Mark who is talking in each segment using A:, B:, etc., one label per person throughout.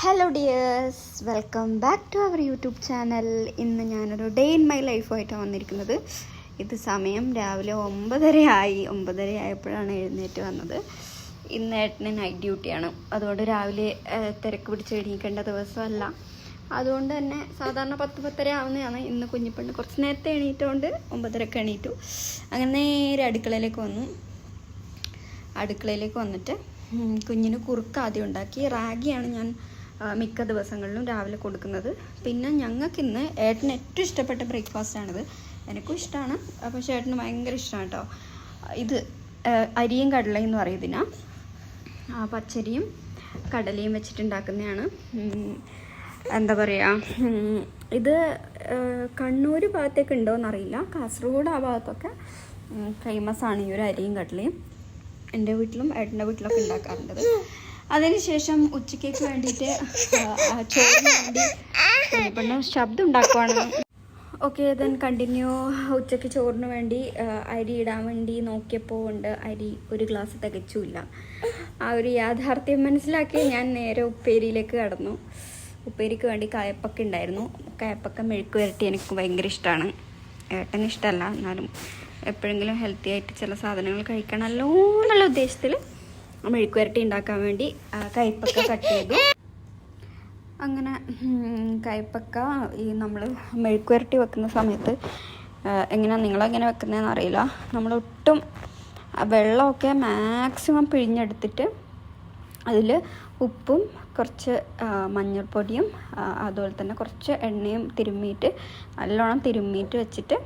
A: Hello dears, welcome back to our YouTube channel. ഇന്ന് ഞാനൊരു day in my ലൈഫായിട്ടാണ് വന്നിരിക്കുന്നത്. ഇത് സമയം രാവിലെ 9:30 ആയി. 9:30 ആയപ്പോഴാണ് എഴുന്നേറ്റ് വന്നത്. ഇന്ന് ഏട്ടന് നൈറ്റ് ഡ്യൂട്ടിയാണ്. അതുകൊണ്ട് രാവിലെ തിരക്ക് പിടിച്ച് എണീക്കേണ്ട ദിവസമല്ല. അതുകൊണ്ട് തന്നെ സാധാരണ 10-10:30 ആവുന്നതാണ്. ഇന്ന് കുഞ്ഞിപ്പെണ്ണ് കുറച്ച് നേരത്തെ എണീറ്റുകൊണ്ട് 9:30 എണീറ്റു. അങ്ങനെ നേരെ അടുക്കളയിലേക്ക് വന്നിട്ട് കുഞ്ഞിന് കുറുക്ക് ആദ്യം ഉണ്ടാക്കി. റാഗിയാണ് ഞാൻ മിക്ക ദിവസങ്ങളിലും രാവിലെ കൊടുക്കുന്നത്. പിന്നെ ഞങ്ങൾക്കിന്ന് ഏട്ടന് ഏറ്റവും ഇഷ്ടപ്പെട്ട ബ്രേക്ക്ഫാസ്റ്റാണിത്. എനിക്കും ഇഷ്ടമാണ്, പക്ഷേ ഏട്ടന് ഭയങ്കര ഇഷ്ടമാണ് കേട്ടോ. ഇത് അരിയും കടലയും എന്ന് പറയും ഇതിനാ. പച്ചരിയും കടലയും വെച്ചിട്ടുണ്ടാക്കുന്നതാണ്. എന്താ പറയുക, ഇത് കണ്ണൂർ ഭാഗത്തേക്ക് ഉണ്ടോയെന്നറിയില്ല. കാസർഗോഡ് ആ ഭാഗത്തൊക്കെ ഫേമസ് ആണ് ഈ ഒരു അരിയും കടലയും. എൻ്റെ വീട്ടിലും ഏട്ടൻ്റെ വീട്ടിലൊക്കെ ഉണ്ടാക്കാറുണ്ട്. അതിനുശേഷം ഉച്ചക്കേക്ക് വേണ്ടിയിട്ട് ചോറിന് വേണ്ടി കുഞ്ഞിപ്പെണ്ണ് ശബ്ദം ഉണ്ടാക്കുവാണ്. Okay, then continue. ഉച്ചയ്ക്ക് ചോറിന് വേണ്ടി അരി ഇടാൻ വേണ്ടി നോക്കിയപ്പോൾ ഉണ്ട് അരി ഒരു ഗ്ലാസ് തികച്ചില്ല. ആ ഒരു യാഥാർത്ഥ്യം മനസ്സിലാക്കി ഞാൻ നേരെ ഉപ്പേരിയിലേക്ക് കടന്നു. ഉപ്പേരിക്ക് വേണ്ടി കായപ്പക്ക ഉണ്ടായിരുന്നു. കായപ്പക്ക മെഴുക്ക് വരട്ടി എനിക്ക് ഭയങ്കര ഇഷ്ടമാണ്. ഏട്ടന് ഇഷ്ടമല്ല, എന്നാലും എപ്പോഴെങ്കിലും ഹെൽത്തി ആയിട്ട് ചില സാധനങ്ങൾ കഴിക്കണമല്ലോ എന്നുള്ള ഉദ്ദേശത്തിൽ മെഴുക്ക് വരട്ടി ഉണ്ടാക്കാൻ വേണ്ടി കയ്പ്പക്ക കട്ട് ചെയ്തു. അങ്ങനെ കയ്പ്പക്ക ഈ നമ്മൾ മെഴുക്ക് വരട്ടി വെക്കുന്ന സമയത്ത് എങ്ങനെയാണ് നിങ്ങളെങ്ങനെ വെക്കുന്നതെന്ന് അറിയില്ല. നമ്മളൊട്ടും വെള്ളമൊക്കെ മാക്സിമം പിഴിഞ്ഞെടുത്തിട്ട് അതിൽ ഉപ്പും കുറച്ച് മഞ്ഞൾപ്പൊടിയും അതുപോലെ തന്നെ കുറച്ച് എണ്ണയും നല്ലോണം തിരുമ്മിയിട്ട് വെച്ചിട്ട്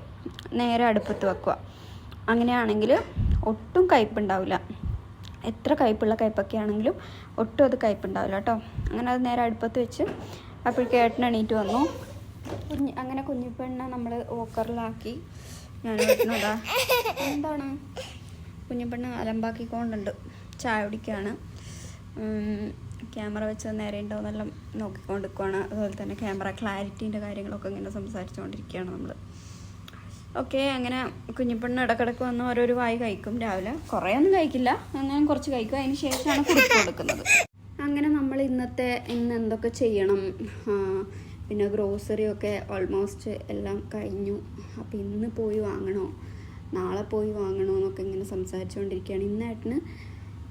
A: നേരെ അടുപ്പത്ത് വെക്കുക. അങ്ങനെയാണെങ്കിൽ ഒട്ടും കയ്പ്പുണ്ടാവില്ല. എത്ര കയ്പ്പുള്ള കയ്പ്പൊക്കെയാണെങ്കിലും ഒട്ടും അത് കയ്പ്പുണ്ടാവില്ല കേട്ടോ. അങ്ങനെ അത് നേരെ അടുപ്പത്ത് വെച്ച് അപ്പോഴേക്കും ഏട്ടൻ എണീറ്റ് വന്നു. അങ്ങനെ കുഞ്ഞിപ്പെണ്ണ നമ്മൾ ഓക്കറിലാക്കി ഞാൻ ഏട്ടനതാ എന്താണ് കുഞ്ഞിപ്പെണ്ണ് അലമ്പാക്കിക്കൊണ്ടുണ്ട്. ചായ കുടിക്കുകയാണ്. ക്യാമറ വെച്ച് നേരെ ഉണ്ടോയെന്നെല്ലാം നോക്കിക്കൊണ്ടിരിക്കുകയാണ്. അതുപോലെ തന്നെ ക്യാമറ ക്ലാരിറ്റീൻ്റെ കാര്യങ്ങളൊക്കെ ഇങ്ങനെ സംസാരിച്ചുകൊണ്ടിരിക്കുകയാണ് നമ്മൾ. ഓക്കെ, അങ്ങനെ കുഞ്ഞിപ്പെണ്ണ് ഇടക്കിടക്ക് വന്ന് ഓരോരു വായി കഴിക്കും. രാവിലെ കുറേ ഒന്നും കഴിക്കില്ല, അങ്ങനെ കുറച്ച് കഴിക്കും. അതിന് ശേഷമാണ് കുറുക്ക് കൊടുക്കുന്നത്. അങ്ങനെ നമ്മൾ ഇന്ന് എന്തൊക്കെ ചെയ്യണം, പിന്നെ ഗ്രോസറിയൊക്കെ ഓൾമോസ്റ്റ് എല്ലാം കഴിഞ്ഞു. അപ്പോൾ ഇന്ന് പോയി വാങ്ങണോ നാളെ പോയി വാങ്ങണോ എന്നൊക്കെ ഇങ്ങനെ സംസാരിച്ചുകൊണ്ടിരിക്കുകയാണ്. ഇന്ന് ഏട്ടന്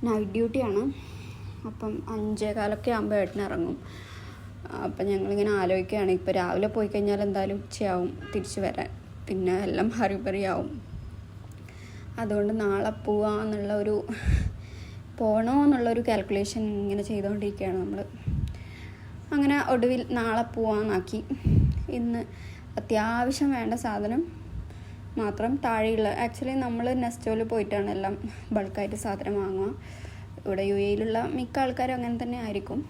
A: നൈറ്റ് ഡ്യൂട്ടിയാണ്. അപ്പം 5:15 ആകുമ്പോൾ ഏട്ടന് ഇറങ്ങും. അപ്പം ഞങ്ങളിങ്ങനെ ആലോചിക്കുകയാണ്, ഇപ്പോൾ രാവിലെ പോയി കഴിഞ്ഞാൽ എന്തായാലും ഉച്ചയാവും തിരിച്ചു വരാൻ. പിന്നെ എല്ലാം ഹറിബറിയാവും. അതുകൊണ്ട് നാളെ പോകണോ എന്നുള്ളൊരു കാൽക്കുലേഷൻ ഇങ്ങനെ ചെയ്തുകൊണ്ടിരിക്കുകയാണ് നമ്മൾ. അങ്ങനെ ഒടുവിൽ നാളെ പോവാന്നാക്കി. ഇന്ന് അത്യാവശ്യം വേണ്ട സാധനം മാത്രം താഴെയുള്ള, ആക്ച്വലി നമ്മൾ നെസ്റ്റോയിൽ പോയിട്ടാണ് എല്ലാം ബൾക്കായിട്ട് സാധനം വാങ്ങുക. ഇവിടെ UAE-യിലുള്ള മിക്ക ആൾക്കാരും അങ്ങനെ തന്നെ ആയിരിക്കും.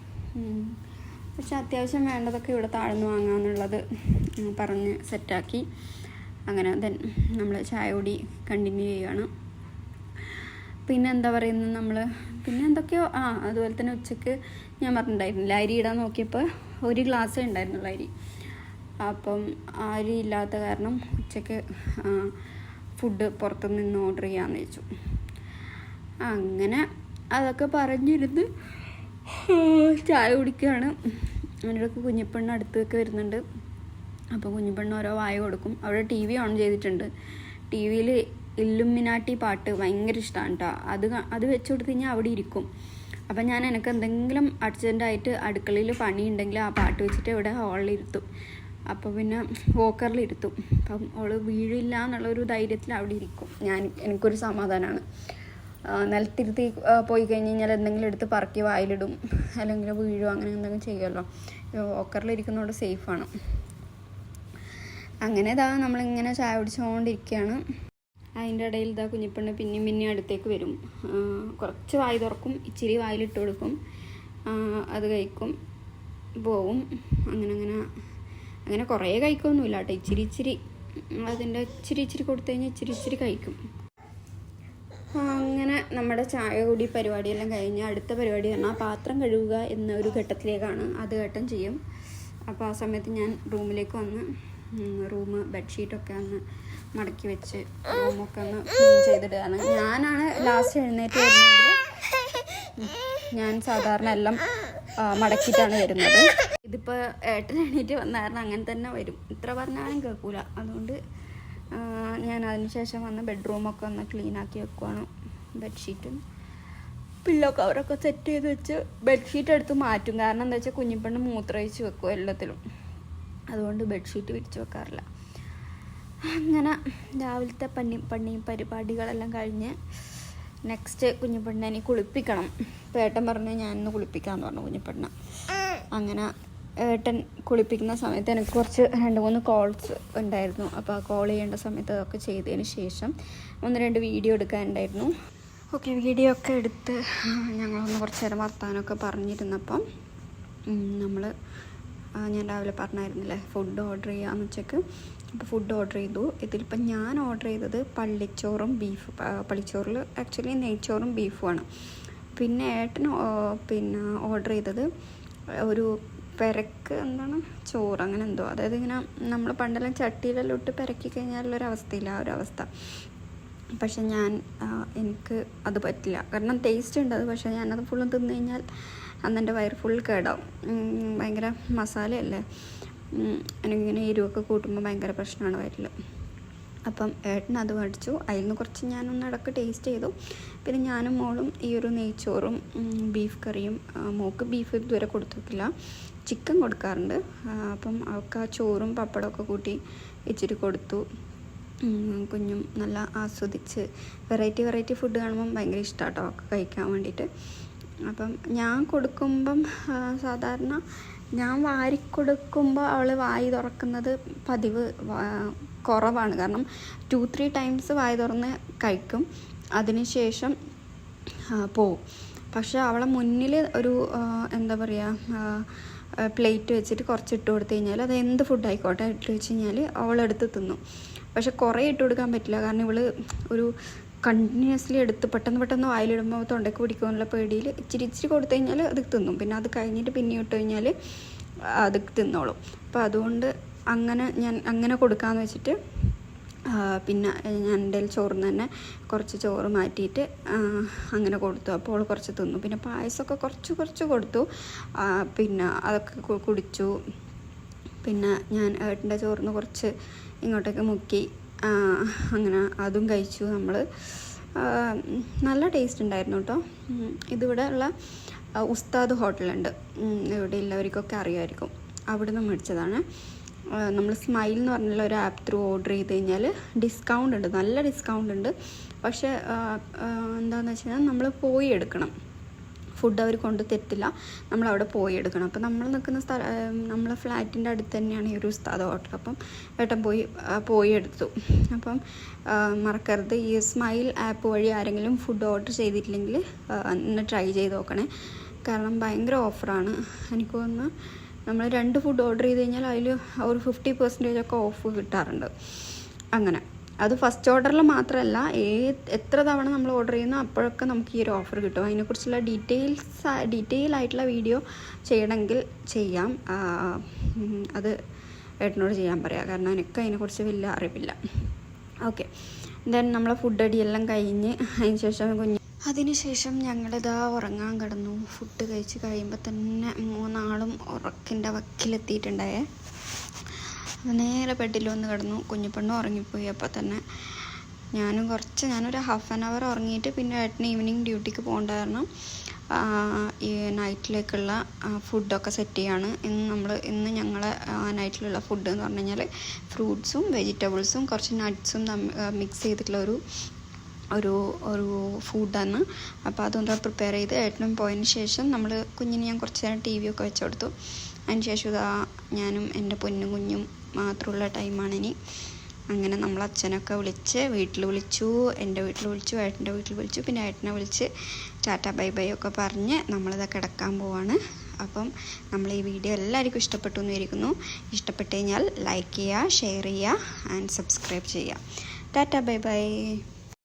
A: പക്ഷെ അത്യാവശ്യം വേണ്ടതൊക്കെ ഇവിടെ താഴ്ന്നു വാങ്ങാമെന്നുള്ളത് പറഞ്ഞ് സെറ്റാക്കി. അങ്ങനെ ദെൻ നമ്മൾ ചായ കൂടി കണ്ടിന്യൂ ചെയ്യുകയാണ്. പിന്നെ എന്താ പറയുന്നത്, പിന്നെ എന്തൊക്കെയോ അതുപോലെ തന്നെ ഉച്ചയ്ക്ക് ഞാൻ പറഞ്ഞിട്ടുണ്ടായിരുന്നില്ല, അരി ഇടാൻ നോക്കിയപ്പോൾ ഒരു ഗ്ലാസ്സേ ഉണ്ടായിരുന്നുള്ളൂ അരി. അപ്പം അരി ഇല്ലാത്ത കാരണം ഉച്ചയ്ക്ക് ഫുഡ് പുറത്തുനിന്ന് ഓർഡർ ചെയ്യാമെന്ന് വെച്ചു. അങ്ങനെ അതൊക്കെ പറഞ്ഞിരുന്ന് ചായ കുടിക്കുകയാണ്. അതിനിടയ്ക്ക് കുഞ്ഞിപ്പെണ്ണ് അടുത്തൊക്കെ വരുന്നുണ്ട്. അപ്പോൾ കുഞ്ഞിപ്പെണ്ണ് ഓരോ വായ കൊടുക്കും. അവിടെ TV ഓൺ ചെയ്തിട്ടുണ്ട്. TV-യിൽ ഇല്ലുമിനാട്ടി പാട്ട് ഭയങ്കര ഇഷ്ടമാണ് കേട്ടോ. അത് വെച്ച് കൊടുത്ത് കഴിഞ്ഞാൽ അവിടെ ഇരിക്കും. അപ്പം എനിക്ക് എന്തെങ്കിലും അർജൻറ്റായിട്ട് അടുക്കളയിൽ പണി ഉണ്ടെങ്കിൽ ആ പാട്ട് വെച്ചിട്ട് ഇവിടെ ഹാളിലിരുത്തും. അപ്പോൾ പിന്നെ വോക്കറിലിരുത്തും. അപ്പം അവൾ വീഴില്ല എന്നുള്ളൊരു ധൈര്യത്തിൽ അവിടെ ഇരിക്കും. എനിക്കൊരു സമാധാനമാണ്. നിലത്തിരുത്തി പോയി കഴിഞ്ഞ് കഴിഞ്ഞാൽ എന്തെങ്കിലും എടുത്ത് പറക്കി വായിലിടും, അല്ലെങ്കിൽ വീഴും, അങ്ങനെ എന്തെങ്കിലും ചെയ്യുമല്ലോ. വോക്കറിലിരിക്കുന്നതുകൊണ്ട് സേഫാണ്. അങ്ങനെ നമ്മളിങ്ങനെ ചായ കുടിച്ചുകൊണ്ടിരിക്കുകയാണ്. അതിൻ്റെ ഇടയിൽ കുഞ്ഞിപ്പെണ്ണ് പിന്നെയും അടുത്തേക്ക് വരും. കുറച്ച് വായി തുറക്കും, ഇച്ചിരി വായിലിട്ട് കൊടുക്കും, അത് കഴിക്കും, പോവും. അങ്ങനെ കുറേ കഴിക്കൊന്നുമില്ല കേട്ടോ. ഇച്ചിരി അതിൻ്റെ ഇച്ചിരി കൊടുത്തു കഴിഞ്ഞാൽ ഇച്ചിരി കഴിക്കും. അങ്ങനെ നമ്മുടെ ചായ കൂടി പരിപാടിയെല്ലാം കഴിഞ്ഞ് അടുത്ത പരിപാടി പറഞ്ഞാൽ പാത്രം കഴുകുക എന്ന ഒരു ഘട്ടത്തിലേക്കാണ്. അത് ഏട്ടൻ ചെയ്യും. അപ്പോൾ ആ സമയത്ത് ഞാൻ റൂമിലേക്ക് വന്ന് ബെഡ്ഷീറ്റൊക്കെ ഒന്ന് മടക്കി വെച്ച് റൂമൊക്കെ ഒന്ന് ക്ലീൻ ചെയ്തിടുകയാണ്. ഞാനാണ് ലാസ്റ്റ് എഴുന്നേറ്റ് വരുന്നതെങ്കിൽ ഞാൻ സാധാരണ എല്ലാം മടക്കിയിട്ടാണ് വരുന്നത്. ഇതിപ്പോൾ ഏട്ടൻ എണീറ്റ് വന്ന കാരണം അങ്ങനെ തന്നെ വരും, ഇത്ര പറഞ്ഞാലും കേൾക്കൂല. അതുകൊണ്ട് ഞാൻ അതിനുശേഷം വന്ന് ബെഡ്റൂമൊക്കെ ഒന്ന് ക്ലീനാക്കി വെക്കുവാണ്. ബെഡ്ഷീറ്റും പില്ലോ കവറൊക്കെ സെറ്റ് ചെയ്ത് വെച്ച് ബെഡ്ഷീറ്റ് എടുത്ത് മാറ്റും. കാരണം എന്താ വെച്ചാൽ കുഞ്ഞിപ്പെണ്ണ് മൂത്രമൊഴിച്ച് വെക്കും എല്ലാത്തിലും, അതുകൊണ്ട് ബെഡ്ഷീറ്റ് വിരിച്ച് വെക്കാറില്ല. അങ്ങനെ രാവിലത്തെ പരിപാടികളെല്ലാം കഴിഞ്ഞ് നെക്സ്റ്റ് കുഞ്ഞിപ്പെണ്ണനെ കുളിപ്പിക്കണം. ഇപ്പോൾ ഏട്ടൻ പറഞ്ഞു ഞാനിന്ന് കുളിപ്പിക്കാമെന്ന് പറഞ്ഞു കുഞ്ഞിപ്പെണ്ണ. അങ്ങനെ ഏട്ടൻ കുളിപ്പിക്കുന്ന സമയത്ത് എനിക്ക് കുറച്ച് 2-3 കോൾസ് ഉണ്ടായിരുന്നു. അപ്പോൾ ആ കോൾ ചെയ്യേണ്ട സമയത്ത് അതൊക്കെ ചെയ്തതിന് ശേഷം 1-2 വീഡിയോ എടുക്കാനുണ്ടായിരുന്നു. ഓക്കെ, വീഡിയോ ഒക്കെ എടുത്ത് ഞങ്ങളൊന്ന് കുറച്ച് നേരം വർത്താനമൊക്കെ പറഞ്ഞിരുന്നപ്പം ഞാൻ രാവിലെ പറഞ്ഞായിരുന്നില്ലേ ഫുഡ് ഓർഡർ ചെയ്യാമെന്ന് ഉച്ചക്ക്. അപ്പോൾ ഫുഡ് ഓർഡർ ചെയ്തു. ഇതിലിപ്പം ഞാൻ ഓർഡർ ചെയ്തത് പള്ളിച്ചോറും ബീഫ്, പള്ളിച്ചോറിൽ ആക്ച്വലി നെയ്ച്ചോറും ബീഫുമാണ്. പിന്നെ ഏട്ടൻ ഓർഡർ ചെയ്തത് ഒരു പെരക്ക് എന്താണ് ചോറ് അങ്ങനെ എന്തോ, അതായത് ഇങ്ങനെ നമ്മൾ പണ്ടെല്ലാം ചട്ടിയിലെല്ലാം ഇട്ട് പെരക്കി കഴിഞ്ഞാലുള്ളൊരവസ്ഥയില്ല, ആ ഒരു അവസ്ഥ. പക്ഷെ എനിക്ക് അത് പറ്റില്ല, കാരണം ടേസ്റ്റ് ഉണ്ട് അത്. പക്ഷേ ഞാനത് ഫുള്ളും തിന്നു കഴിഞ്ഞാൽ അന്നെൻ്റെ വയറ് ഫുൾ കേടാവും. ഭയങ്കര മസാലയല്ലേ, എനിക്കിങ്ങനെ എരിവൊക്കെ കൂട്ടുമ്പോൾ ഭയങ്കര പ്രശ്നമാണ് വയറ്റിൽ. അപ്പം ഏട്ടൻ അത് മേടിച്ചു. അതിൽ നിന്ന് കുറച്ച് ഞാനൊന്ന് ഇടയ്ക്ക് ടേസ്റ്റ് ചെയ്തു. പിന്നെ ഞാനും മോളും ഈ ഒരു നെയ്ച്ചോറും ബീഫ് കറിയും, മോൾക്ക് ബീഫ് ഇതുവരെ കൊടുത്തിട്ടില്ല, ചിക്കൻ കൊടുക്കാറുണ്ട്. അപ്പം അവൾക്ക് ആ ചോറും പപ്പടമൊക്കെ കൂട്ടി ഇച്ചിരി കൊടുത്തു. കുഞ്ഞും നല്ല ആസ്വദിച്ച് വെറൈറ്റി ഫുഡ് കാണുമ്പം ഭയങ്കര ഇഷ്ടമാണ് കേട്ടോ അവൾക്ക് കഴിക്കാൻ വേണ്ടിയിട്ട്. അപ്പം ഞാൻ കൊടുക്കുമ്പം സാധാരണ ഞാൻ വാരിക്കൊടുക്കുമ്പോൾ അവൾ വായി തുറക്കുന്നത് പതിവ് കുറവാണ്. കാരണം 2-3 ടൈംസ് വായി തുറന്ന് കഴിക്കും, അതിനുശേഷം പോവും. പക്ഷെ അവളെ മുന്നിൽ ഒരു എന്താ പറയുക പ്ലേറ്റ് വെച്ചിട്ട് കുറച്ച് ഇട്ട് കൊടുത്തു കഴിഞ്ഞാൽ അത് എന്ത് ഫുഡായിക്കോട്ടെ ഇട്ട് വെച്ച് കഴിഞ്ഞാൽ അവളെടുത്ത് തിന്നും. പക്ഷെ കുറേ ഇട്ട് കൊടുക്കാൻ പറ്റില്ല, കാരണം ഇവൾ ഒരു കണ്ടിന്യൂസ്ലി എടുത്ത് പെട്ടെന്ന് വായിലിടുമ്പോൾ തൊണ്ടയ്ക്ക് പിടിക്കുമെന്നുള്ള പേടിയിൽ ഇച്ചിരി കൊടുത്തു കഴിഞ്ഞാൽ അത് തിന്നും. പിന്നെ അത് കഴിഞ്ഞിട്ട് പിന്നെ ഇട്ട് കഴിഞ്ഞാൽ അത് തിന്നോളും. അപ്പോൾ അതുകൊണ്ട് ഞാൻ അങ്ങനെ കൊടുക്കാമെന്ന് വെച്ചിട്ട് പിന്നെ ഞാൻ എൻ്റെ ചോറിന് തന്നെ കുറച്ച് ചോറ് മാറ്റിയിട്ട് അങ്ങനെ കൊടുത്തു. അപ്പോൾ അവൾ കുറച്ച് തിന്നു. പിന്നെ പായസമൊക്കെ കുറച്ച് കൊടുത്തു. പിന്നെ അതൊക്കെ കുടിച്ചു. പിന്നെ ഞാൻ ഏട്ടൻ്റെ ചോറിന് കുറച്ച് ഇങ്ങോട്ടേക്ക് മുക്കി അങ്ങനെ അതും കഴിച്ചു നമ്മൾ. നല്ല ടേസ്റ്റ് ഉണ്ടായിരുന്നു കേട്ടോ. ഇതിവിടെ ഉള്ള ഉസ്താദ് ഹോട്ടലുണ്ട്, ഇവിടെ ഉള്ളവർക്കൊക്കെ അറിയാമായിരിക്കും, അവിടെ നിന്ന് മേടിച്ചതാണ്. നമ്മൾ സ്മൈൽ എന്ന് പറഞ്ഞുള്ള ഒരു ആപ്പ് ത്രൂ ഓർഡർ ചെയ്ത് കഴിഞ്ഞാൽ ഡിസ്കൗണ്ട് ഉണ്ട്, നല്ല ഡിസ്കൗണ്ട് ഉണ്ട്. പക്ഷേ എന്താണെന്ന് വെച്ച് കഴിഞ്ഞാൽ നമ്മൾ പോയി എടുക്കണം, ഫുഡ് അവർ കൊണ്ട് തരത്തില്ല, നമ്മളവിടെ പോയി എടുക്കണം. അപ്പം നമ്മൾ നിൽക്കുന്ന നമ്മളെ ഫ്ലാറ്റിൻ്റെ അടുത്ത് തന്നെയാണ് ഈ ഒരു ഉസ്താദ് ഹോട്ടൽ. അപ്പം ഏട്ടൻ പോയി എടുത്തു. അപ്പം മറക്കരുത്, ഈ സ്മൈൽ ആപ്പ് വഴി ആരെങ്കിലും ഫുഡ് ഓർഡർ ചെയ്തിട്ടില്ലെങ്കിൽ ഒന്ന് ട്രൈ ചെയ്ത് നോക്കണേ, കാരണം ഭയങ്കര ഓഫറാണ്. എനിക്ക് തോന്നുന്നു നമ്മൾ 2 ഫുഡ് ഓർഡർ ചെയ്ത് കഴിഞ്ഞാൽ അതിൽ ഒരു 50% ഒക്കെ ഓഫ് കിട്ടാറുണ്ട്. അങ്ങനെ അത് ഫസ്റ്റ് ഓർഡറിൽ മാത്രമല്ല, എത്ര തവണ നമ്മൾ ഓർഡർ ചെയ്യുന്നോ അപ്പോഴൊക്കെ നമുക്ക് ഈ ഒരു ഓഫർ കിട്ടും. അതിനെക്കുറിച്ചുള്ള ഡീറ്റെയിൽ ആയിട്ടുള്ള വീഡിയോ ചെയ്യണമെങ്കിൽ ചെയ്യാം, അത് ഏട്ടനോട് ചെയ്യാൻ പറയാം, കാരണം എനിക്ക് അതിനെക്കുറിച്ച് വലിയ അറിവില്ല. ഓക്കെ, ദെൻ നമ്മളെ ഫുഡ് അടിയെല്ലാം കഴിഞ്ഞ് അതിനുശേഷം ഞങ്ങളിതാ ഉറങ്ങാൻ കിടന്നു. ഫുഡ് കഴിച്ച് കഴിയുമ്പോൾ തന്നെ 3 ആളും ഉറക്കിൻ്റെ വക്കിലെത്തിയിട്ടുണ്ടായേ. നേരെ ബെഡിൽ വന്ന് കിടന്നു. കുഞ്ഞിപ്പെണ്ണും ഉറങ്ങിപ്പോയി. അപ്പോൾ തന്നെ ഞാനൊരു ഹാഫ് ആൻ അവർ ഉറങ്ങിയിട്ട് പിന്നെ ഏട്ടന് ഈവനിങ് ഡ്യൂട്ടിക്ക് പോകേണ്ട കാരണം ഈ നൈറ്റിലേക്കുള്ള ഫുഡൊക്കെ സെറ്റ് ചെയ്യാണ്. ഇന്ന് ഞങ്ങളെ നൈറ്റിലുള്ള ഫുഡ് എന്ന് പറഞ്ഞു കഴിഞ്ഞാൽ ഫ്രൂട്ട്സും വെജിറ്റബിൾസും കുറച്ച് നട്ട്സും മിക്സ് ചെയ്തിട്ടുള്ള ഒരു ഫുഡാണ്. അപ്പോൾ അതൊന്ന് പ്രിപ്പയർ ചെയ്ത് ഏട്ടനും പോയതിന് ശേഷം കുഞ്ഞിന് ഞാൻ കുറച്ച് നേരം TV ഒക്കെ വെച്ച് കൊടുത്തു. അതിന് ശേഷം ഞാനും എൻ്റെ പൊന്നും കുഞ്ഞും മാത്രമുള്ള ടൈമാണ് ഇനി. അങ്ങനെ നമ്മൾ അച്ഛനൊക്കെ വീട്ടിൽ വിളിച്ചു, എൻ്റെ വീട്ടിൽ വിളിച്ചു, ഏട്ടൻ്റെ വീട്ടിൽ വിളിച്ചു, പിന്നെ ഏട്ടനെ വിളിച്ച് ടാറ്റ ബൈ ബൈ ഒക്കെ പറഞ്ഞ് നമ്മളിത് കിടക്കാൻ പോവാണ്. അപ്പം നമ്മൾ ഈ വീഡിയോ എല്ലാവർക്കും ഇഷ്ടപ്പെട്ടു എന്ന് വിചാരിക്കുന്നു. ഇഷ്ടപ്പെട്ട് കഴിഞ്ഞാൽ ലൈക്ക് ചെയ്യുക, ഷെയർ ചെയ്യുക ആൻഡ് സബ്സ്ക്രൈബ് ചെയ്യുക. Tata bye bye.